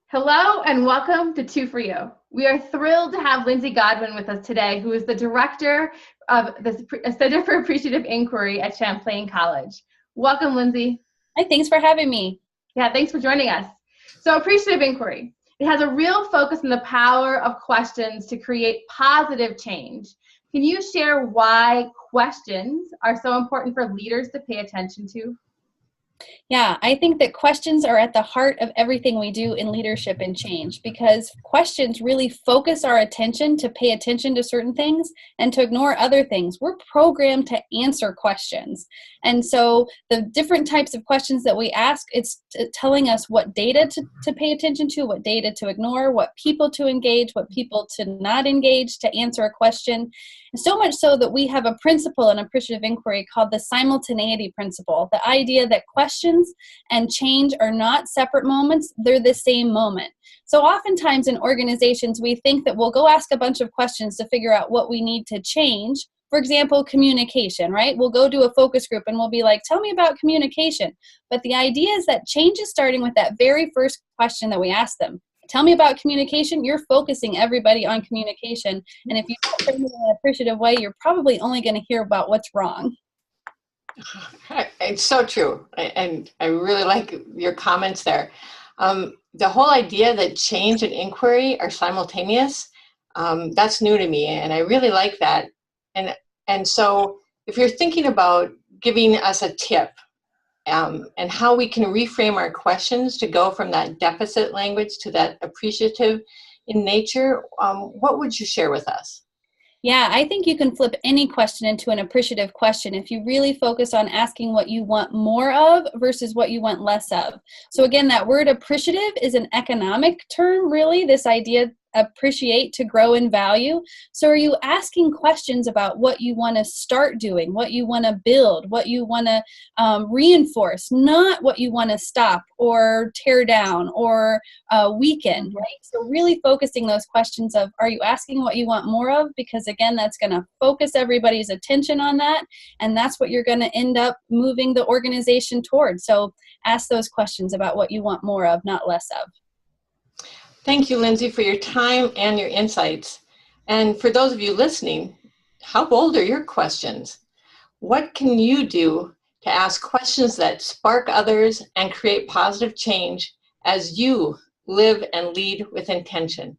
Hello and welcome to Two for You. We are thrilled to have Lindsey Godwin with us today, who is the director of the Center for Appreciative Inquiry at Champlain College. Welcome, Lindsey. Hi, thanks for having me. Yeah, thanks for joining us. So Appreciative Inquiry, it has a real focus on the power of questions to create positive change. Can you share why questions are so important for leaders to pay attention to? Yeah, I think that questions are at the heart of everything we do in leadership and change, because questions really focus our attention to pay attention to certain things and to ignore other things. We're programmed to answer questions. And so the different types of questions that we ask, it's telling us what data to pay attention to, what data to ignore, what people to engage, what people to not engage to answer a question. And so much so that we have a principle in appreciative inquiry called the simultaneity principle, the idea that questions and change are not separate moments, they're the same moment. So oftentimes in organizations, we think that we'll go ask a bunch of questions to figure out what we need to change. For example, communication, right? We'll go to a focus group and we'll be like, tell me about communication. But the idea is that change is starting with that very first question that we ask them. Tell me about communication. You're focusing everybody on communication. And if you don't frame it in an appreciative way, you're probably only going to hear about what's wrong. It's so true. And I really like your comments there. The whole idea that change and inquiry are simultaneous, that's new to me. And I really like that. And so if you're thinking about giving us a tip, and how we can reframe our questions to go from that deficit language to that appreciative in nature, what would you share with us? Yeah, I think you can flip any question into an appreciative question if you really focus on asking what you want more of versus what you want less of. So again, that word appreciative is an economic term, really, this idea appreciate to grow in value. So are you asking questions about what you want to start doing, what you want to build, what you want to reinforce, not what you want to stop or tear down or weaken, right? So really focusing those questions of, are you asking what you want more of? Because again, that's going to focus everybody's attention on that. And that's what you're going to end up moving the organization towards. So ask those questions about what you want more of, not less of. Thank you, Lindsey, for your time and your insights. And for those of you listening, how bold are your questions? What can you do to ask questions that spark others and create positive change as you live and lead with intention?